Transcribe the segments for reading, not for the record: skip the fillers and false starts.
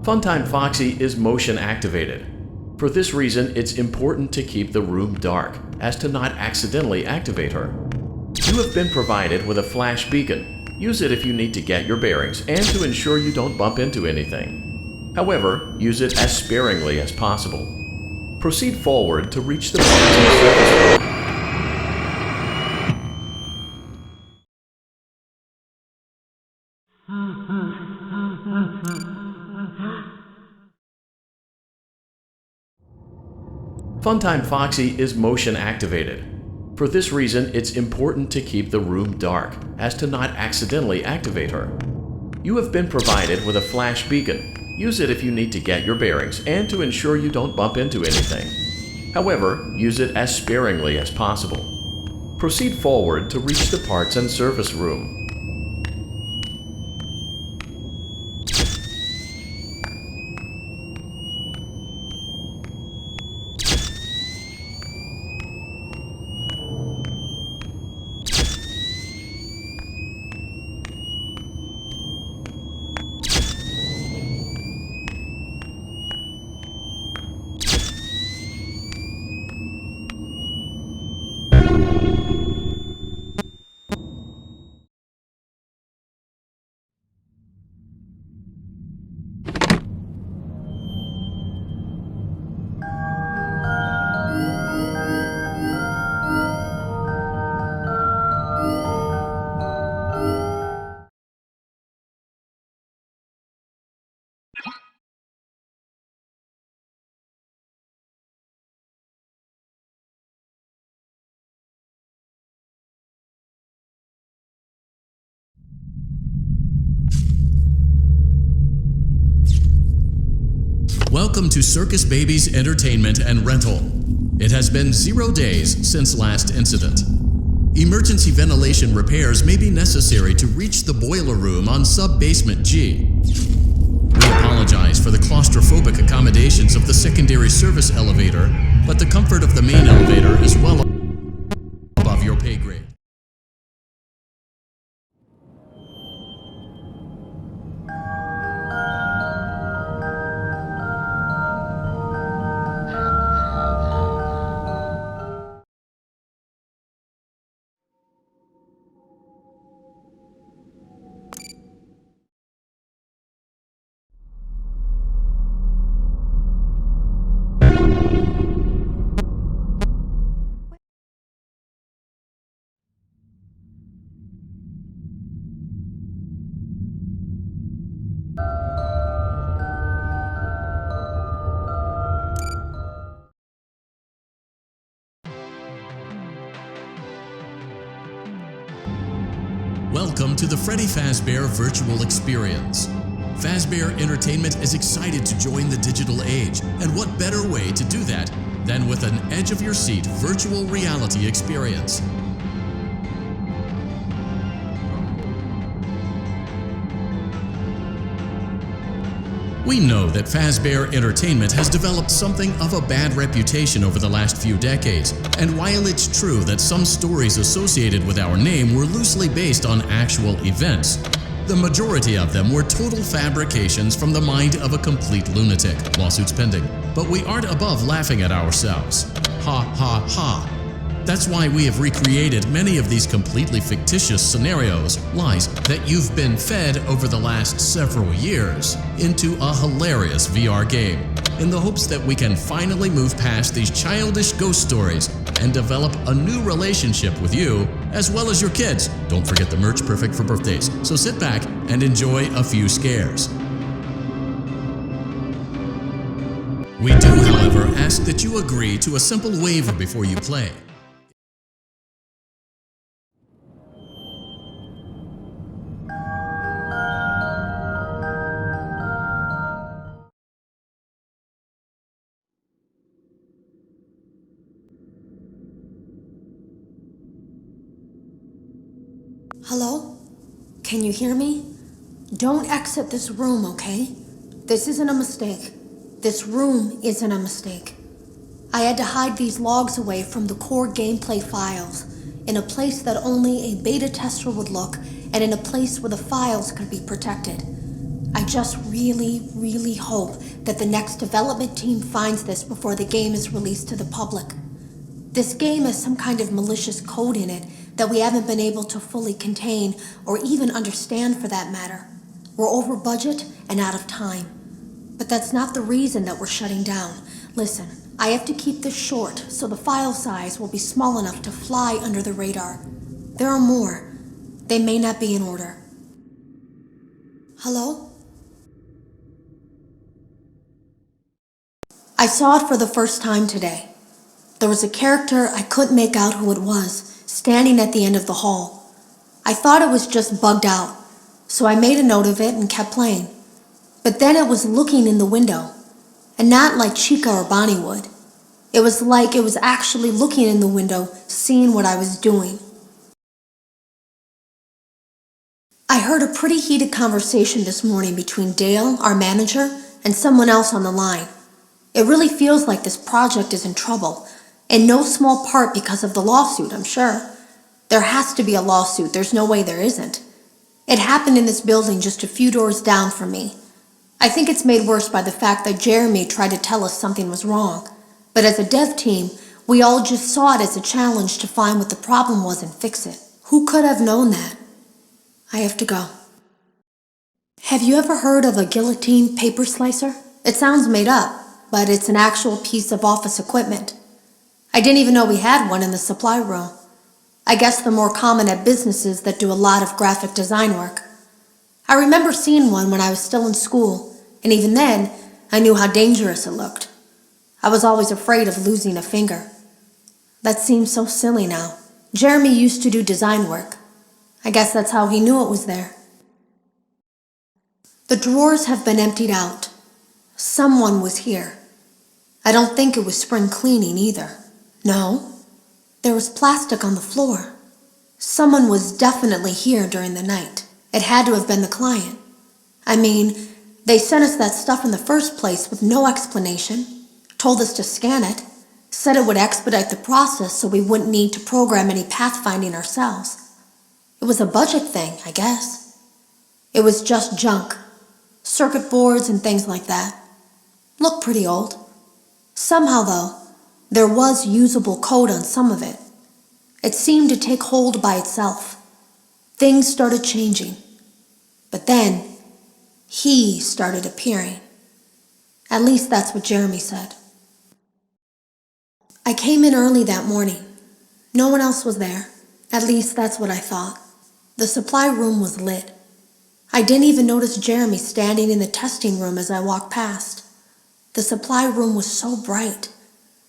Funtime Foxy is motion activated. For this reason, it's important to keep the room dark, as to not accidentally activate her. You have been provided with a flash beacon. Use it if you need to get your bearings and to ensure you don't bump into anything. However, use it as sparingly as possible. Proceed forward to reach the parts and surface room. Funtime Foxy is motion activated. For this reason, it's important to keep the room dark, as to not accidentally activate her. You have been provided with a flash beacon. Use it if you need to get your bearings and to ensure you don't bump into anything. However, use it as sparingly as possible. Proceed forward to reach the parts and service room. Welcome to Circus Baby's entertainment and rental. It has been 0 days since last incident. Emergency ventilation repairs may be necessary to reach the boiler room on sub-basement G. We apologize for the claustrophobic accommodations of the secondary service elevator, but the comfort of the main elevator is well above your pay grade. Welcome to the Freddy Fazbear virtual experience. Fazbear Entertainment is excited to join the digital age, and what better way to do that than with an edge-of-your-seat virtual reality experience. We know that Fazbear Entertainment has developed something of a bad reputation over the last few decades, and while it's true that some stories associated with our name were loosely based on actual events, the majority of them were total fabrications from the mind of a complete lunatic, lawsuits pending. But we aren't above laughing at ourselves. Ha ha ha. That's why we have recreated many of these completely fictitious scenarios, lies, that you've been fed over the last several years into a hilarious VR game, in the hopes that we can finally move past these childish ghost stories and develop a new relationship with you, as well as your kids. Don't forget the merch, perfect for birthdays. So sit back and enjoy a few scares. We do, however, ask that you agree to a simple waiver before you play. Hello? Can you hear me? Don't exit this room, okay? This isn't a mistake. This room isn't a mistake. I had to hide these logs away from the core gameplay files, in a place that only a beta tester would look, and in a place where the files could be protected. I just really hope that the next development team finds this before the game is released to the public. This game has some kind of malicious code in it that we haven't been able to fully contain or even understand for that matter. We're over budget and out of time. But that's not the reason that we're shutting down. Listen, I have to keep this short so the file size will be small enough to fly under the radar. There are more. They may not be in order. Hello? I saw it for the first time today. There was a character I couldn't make out who it was, standing at the end of the hall. I thought it was just bugged out, so I made a note of it and kept playing. But then it was looking in the window, and not like Chica or Bonnie would. It was like it was actually looking in the window, seeing what I was doing. I heard a pretty heated conversation this morning between Dale, our manager, and someone else on the line. It really feels like this project is in trouble, in no small part because of the lawsuit, I'm sure. There has to be a lawsuit, there's no way there isn't. It happened in this building just a few doors down from me. I think it's made worse by the fact that Jeremy tried to tell us something was wrong. But as a dev team, we all just saw it as a challenge to find what the problem was and fix it. Who could have known that? I have to go. Have you ever heard of a guillotine paper slicer? It sounds made up, but it's an actual piece of office equipment. I didn't even know we had one in the supply room. I guess they're more common at businesses that do a lot of graphic design work. I remember seeing one when I was still in school, and even then, I knew how dangerous it looked. I was always afraid of losing a finger. That seems so silly now. Jeremy used to do design work. I guess that's how he knew it was there. The drawers have been emptied out. Someone was here. I don't think it was spring cleaning either. No, there was plastic on the floor. Someone was definitely here during the night. It had to have been the client. I mean, they sent us that stuff in the first place with no explanation, told us to scan it, said it would expedite the process so we wouldn't need to program any pathfinding ourselves. It was a budget thing, I guess. It was just junk. Circuit boards and things like that. Looked pretty old. Somehow, though, there was usable code on some of it. It seemed to take hold by itself. Things started changing. But then, he started appearing. At least that's what Jeremy said. I came in early that morning. No one else was there. At least that's what I thought. The supply room was lit. I didn't even notice Jeremy standing in the testing room as I walked past. The supply room was so bright,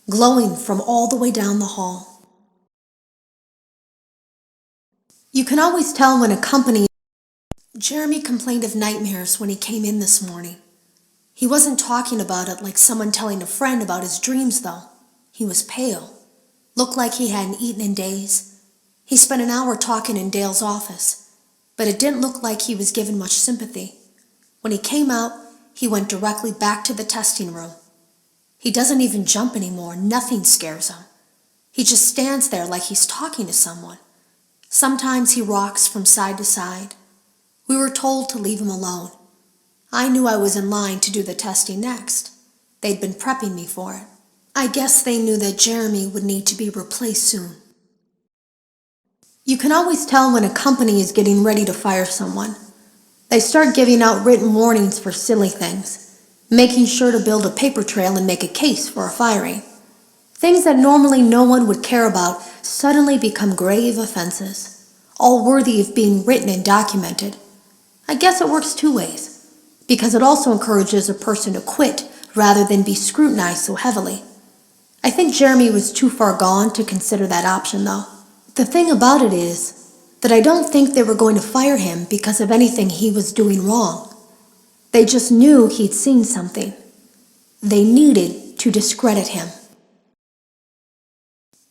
glowing from all the way down the hall. You can always tell when a company... Jeremy complained of nightmares when he came in this morning. He wasn't talking about it like someone telling a friend about his dreams, though. He was pale. Looked like he hadn't eaten in days. He spent an hour talking in Dale's office, but it didn't look like he was given much sympathy. When he came out, he went directly back to the testing room. He doesn't even jump anymore. Nothing scares him. He just stands there like he's talking to someone. Sometimes he rocks from side to side. We were told to leave him alone. I knew I was in line to do the testing next. They'd been prepping me for it. I guess they knew that Jeremy would need to be replaced soon. You can always tell when a company is getting ready to fire someone. They start giving out written warnings for silly things, making sure to build a paper trail and make a case for a firing. Things that normally no one would care about suddenly become grave offenses, all worthy of being written and documented. I guess it works two ways, because it also encourages a person to quit rather than be scrutinized so heavily. I think Jeremy was too far gone to consider that option, though. The thing about it is that I don't think they were going to fire him because of anything he was doing wrong. They just knew he'd seen something. They needed to discredit him.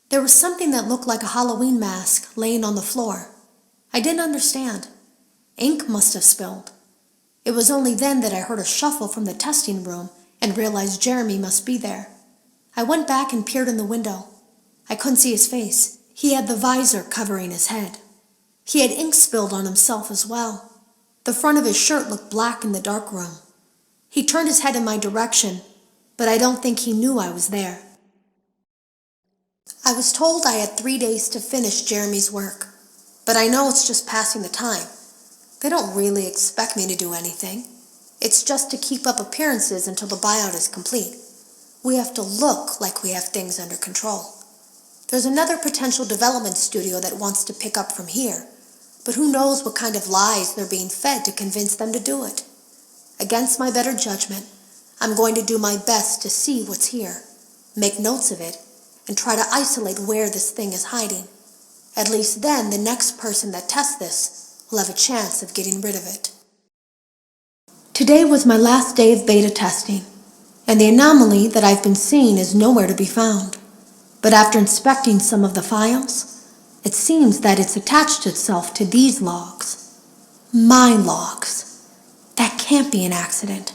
There was something that looked like a Halloween mask laying on the floor. I didn't understand. Ink must have spilled. It was only then that I heard a shuffle from the testing room and realized Jeremy must be there. I went back and peered in the window. I couldn't see his face. He had the visor covering his head. He had ink spilled on himself as well. The front of his shirt looked black in the dark room. He turned his head in my direction, but I don't think he knew I was there. I was told I had 3 days to finish Jeremy's work, but I know it's just passing the time. They don't really expect me to do anything. It's just to keep up appearances until the buyout is complete. We have to look like we have things under control. There's another potential development studio that wants to pick up from here, but who knows what kind of lies they're being fed to convince them to do it. Against my better judgment, I'm going to do my best to see what's here, make notes of it, and try to isolate where this thing is hiding. At least then the next person that tests this will have a chance of getting rid of it. Today was my last day of beta testing, and the anomaly that I've been seeing is nowhere to be found. But after inspecting some of the files, it seems that it's attached itself to these logs. My logs. That can't be an accident.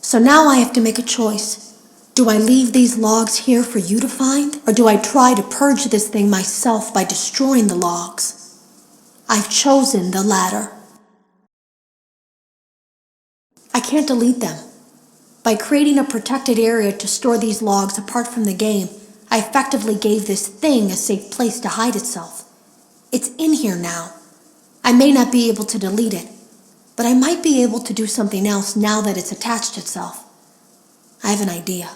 So now I have to make a choice. Do I leave these logs here for you to find, or do I try to purge this thing myself by destroying the logs? I've chosen the latter. I can't delete them. By creating a protected area to store these logs apart from the game, I effectively gave this thing a safe place to hide itself. It's in here now. I may not be able to delete it, but I might be able to do something else now that it's attached itself. I have an idea.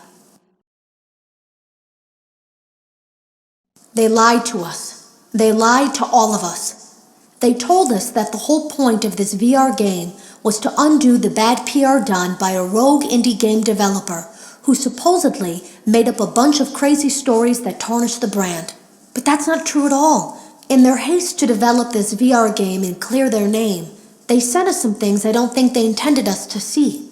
They lied to us. They lied to all of us. They told us that the whole point of this VR game was to undo the bad PR done by a rogue indie game developer who supposedly made up a bunch of crazy stories that tarnished the brand. But that's not true at all. In their haste to develop this VR game and clear their name, they sent us some things I don't think they intended us to see,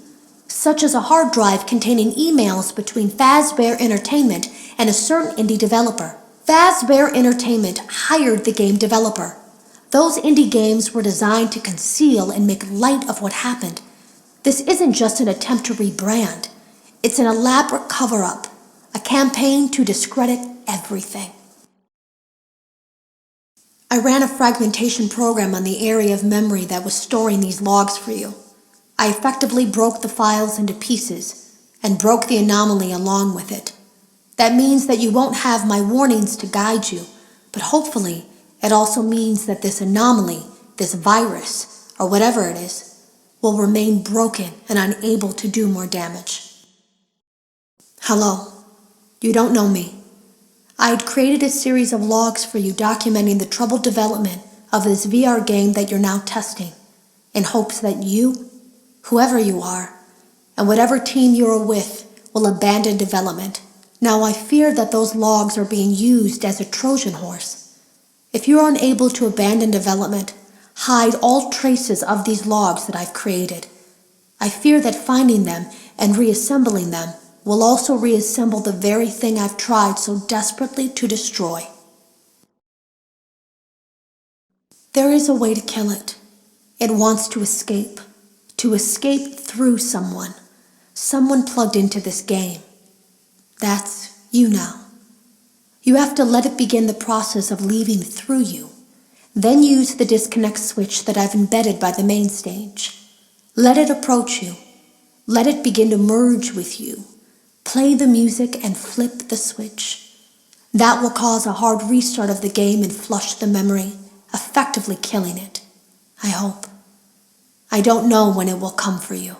such as a hard drive containing emails between Fazbear Entertainment and a certain indie developer. Fazbear Entertainment hired the game developer. Those indie games were designed to conceal and make light of what happened. This isn't just an attempt to rebrand. It's an elaborate cover-up, a campaign to discredit everything. I ran a fragmentation program on the area of memory that was storing these logs for you. I effectively broke the files into pieces and broke the anomaly along with it. That means that you won't have my warnings to guide you, but hopefully it also means that this anomaly, this virus, or whatever it is, will remain broken and unable to do more damage. Hello. You don't know me. I had created a series of logs for you documenting the troubled development of this VR game that you're now testing, in hopes that you, whoever you are, and whatever team you're with, will abandon development. Now I fear that those logs are being used as a Trojan horse. If you are unable to abandon development, hide all traces of these logs that I've created. I fear that finding them and reassembling them will also reassemble the very thing I've tried so desperately to destroy. There is a way to kill it. It wants to escape through someone plugged into this game. That's you now. You have to let it begin the process of leaving through you. Then use the disconnect switch that I've embedded by the main stage. Let it approach you. Let it begin to merge with you. Play the music and flip the switch. That will cause a hard restart of the game and flush the memory, effectively killing it. I hope. I don't know when it will come for you.